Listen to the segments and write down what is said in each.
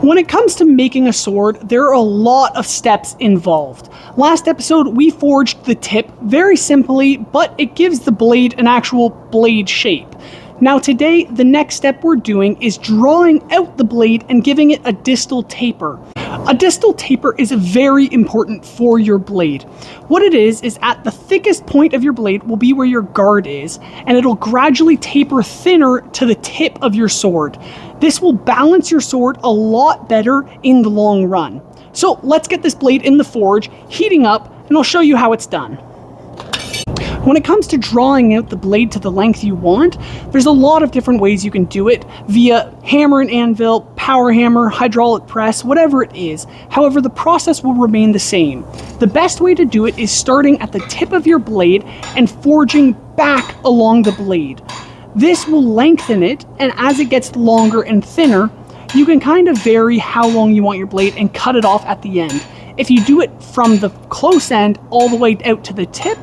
When it comes to making a sword, there are a lot of steps involved. Last episode, we forged the tip very simply, but it gives the blade an actual blade shape. Now today, the next step we're doing is drawing out the blade and giving it a distal taper. A distal taper is very important for your blade. What it is at the thickest point of your blade will be where your guard is, and it'll gradually taper thinner to the tip of your sword. This will balance your sword a lot better in the long run. So let's get this blade in the forge, heating up, and I'll show you how it's done. When it comes to drawing out the blade to the length you want, there's a lot of different ways you can do it via hammer and anvil, power hammer, hydraulic press, whatever it is. However, the process will remain the same. The best way to do it is starting at the tip of your blade and forging back along the blade. This will lengthen it, and as it gets longer and thinner, you can kind of vary how long you want your blade and cut it off at the end. If you do it from the close end all the way out to the tip,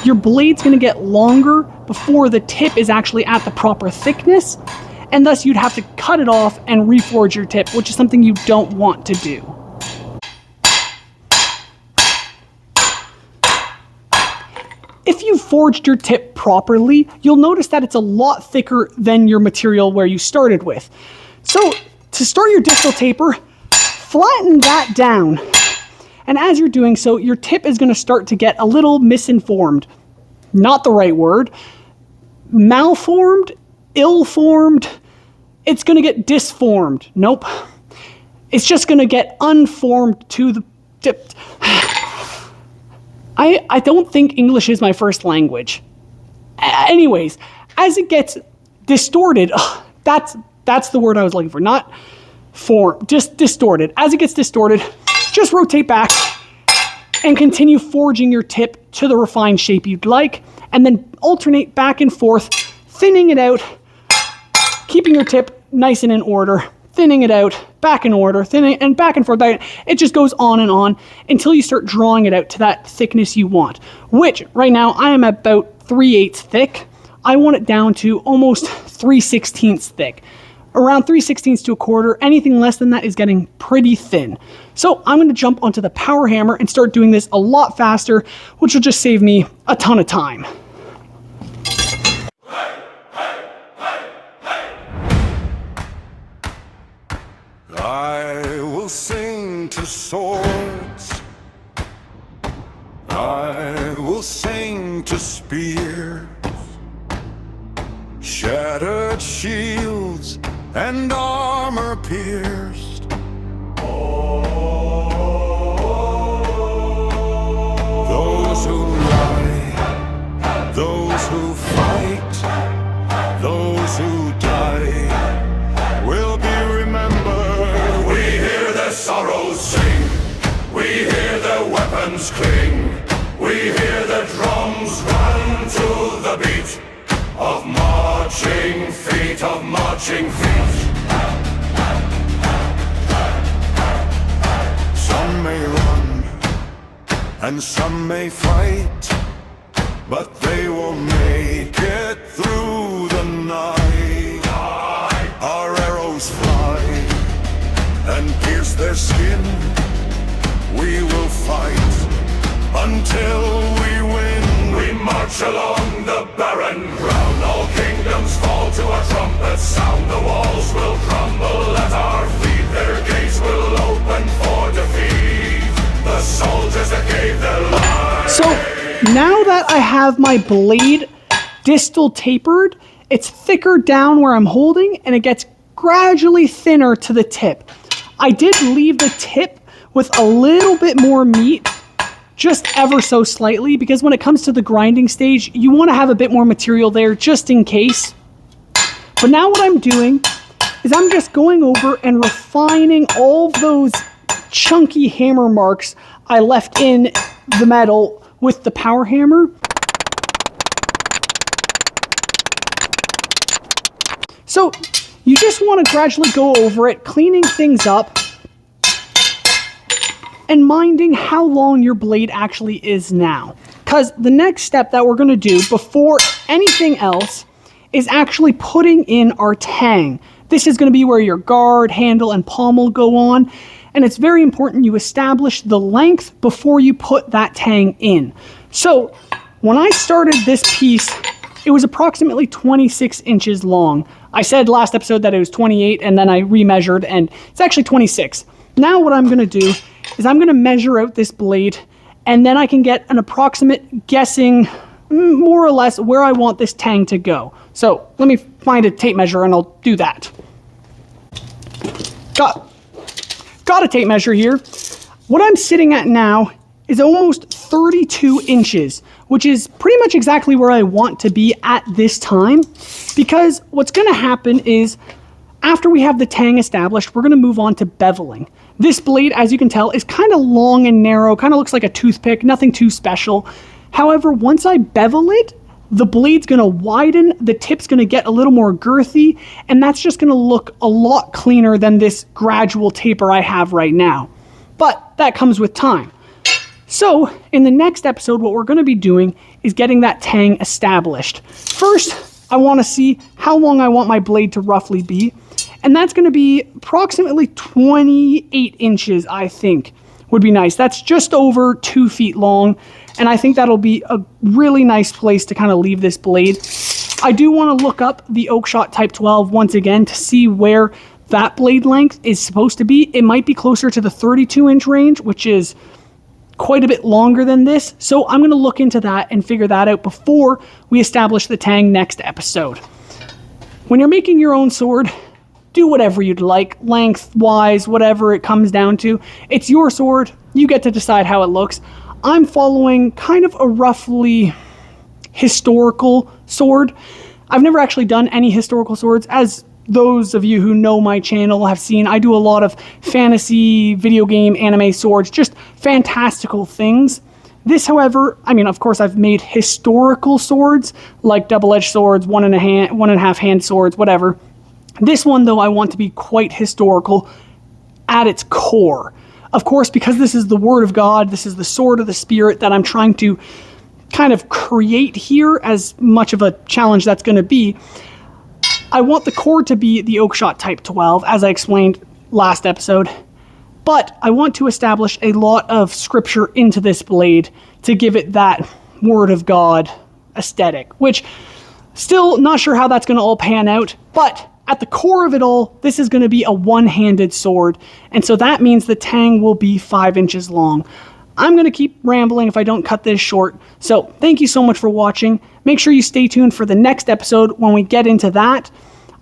your blade's going to get longer before the tip is actually at the proper thickness, and thus you'd have to cut it off and reforge your tip, which is something you don't want to do. If you forged your tip properly, you'll notice that it's a lot thicker than your material where you started with. So to start your distal taper, flatten that down. And as you're doing so, your tip is going to start to get a little misinformed. Not the right word. Malformed, ill-formed. It's going to get disformed. Nope. It's just going to get unformed to the tip. I don't think English is my first language. Anyways, as it gets distorted, that's the word I was looking for, not form, just distorted. As it gets distorted, just rotate back and continue forging your tip to the refined shape you'd like, and then alternate back and forth, thinning it out, keeping your tip nice and in order, thinning it out, back in order, thinning, and back and forth. It just goes on and on until you start drawing it out to that thickness you want, which right now I am about 3/8 thick. I want it down to almost 3/16 thick. Around 3/16 to 1/4, anything less than that is getting pretty thin. So I'm going to jump onto the power hammer and start doing this a lot faster, which will just save me a ton of time. I will sing to swords, I will sing to spears, shattered shields and armor pierced. Those who lie, those who fight, those who die will be remembered. We hear their sorrows sing, we hear their weapons cling, we hear the drums run to the beat of marching feet, of marching feet. Some may run and some may fight, but they will make it through the night. Our arrows fly and pierce their skin. We will fight until we win. We march along the barren ground. All kingdoms fall to a trumpet sound. The walls will crumble at our feet. Their gates will open for defeat. The soldiers that gave their lives. So now that I have my blade distal tapered, it's thicker down where I'm holding, and it gets gradually thinner to the tip. I did leave the tip with a little bit more meat, just ever so slightly, because when it comes to the grinding stage, you want to have a bit more material there just in case. But now what I'm doing is I'm just going over and refining all of those chunky hammer marks I left in the metal with the power hammer. So you just want to gradually go over it, cleaning things up and minding how long your blade actually is now. Because the next step that we're going to do before anything else is actually putting in our tang. This is going to be where your guard, handle, and pommel go on, and it's very important you establish the length before you put that tang in. So when I started this piece, it was approximately 26 inches long. I said last episode that it was 28, and then I remeasured, and it's actually 26. Now what I'm going to do is I'm going to measure out this blade, and then I can get an approximate guessing, more or less, where I want this tang to go. So let me find a tape measure, and I'll do that. Got a tape measure here. What I'm sitting at now is almost 32 inches, which is pretty much exactly where I want to be at this time, because what's going to happen is after we have the tang established, we're going to move on to beveling. This blade, as you can tell, is kind of long and narrow, kind of looks like a toothpick, nothing too special. However, once I bevel it, the blade's going to widen, the tip's going to get a little more girthy, and that's just going to look a lot cleaner than this gradual taper I have right now. But that comes with time. So, in the next episode, what we're going to be doing is getting that tang established. First, I want to see how long I want my blade to roughly be, and that's going to be approximately 28 inches, I think, would be nice. That's just over 2 feet long, and I think that'll be a really nice place to kind of leave this blade. I do want to look up the Oakshot Type 12 once again to see where that blade length is supposed to be. It might be closer to the 32-inch range, which is quite a bit longer than this, so I'm going to look into that and figure that out before we establish the tang next episode. When you're making your own sword, do whatever you'd like, lengthwise, whatever it comes down to. It's your sword, you get to decide how it looks. I'm following kind of a roughly historical sword. I've never actually done any historical swords. As those of you who know my channel have seen, I do a lot of fantasy, video game, anime swords, just fantastical things. This, however, I mean, of course, I've made historical swords, like double-edged swords, one and a half hand swords, whatever. This one, though, I want to be quite historical at its core. Of course, because this is the Word of God, this is the sword of the Spirit that I'm trying to kind of create here, as much of a challenge that's going to be. I want the core to be the Oakshot Type 12, as I explained last episode, but I want to establish a lot of scripture into this blade to give it that Word of God aesthetic, which still not sure how that's going to all pan out, but at the core of it all, this is going to be a one-handed sword, and so that means the tang will be 5 inches long. I'm going to keep rambling if I don't cut this short, so thank you so much for watching. Make sure you stay tuned for the next episode when we get into that.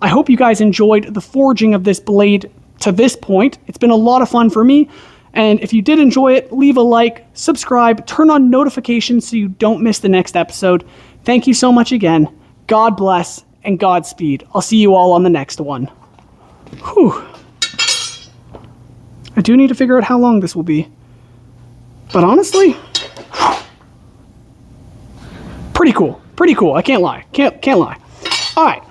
I hope you guys enjoyed the forging of this blade to this point. It's been a lot of fun for me, and if you did enjoy it, leave a like, subscribe, turn on notifications so you don't miss the next episode. Thank you so much again. God bless and Godspeed. I'll see you all on the next one. Whew. I do need to figure out how long this will be. But honestly, pretty cool. Pretty cool. I can't lie. Can't lie. All right.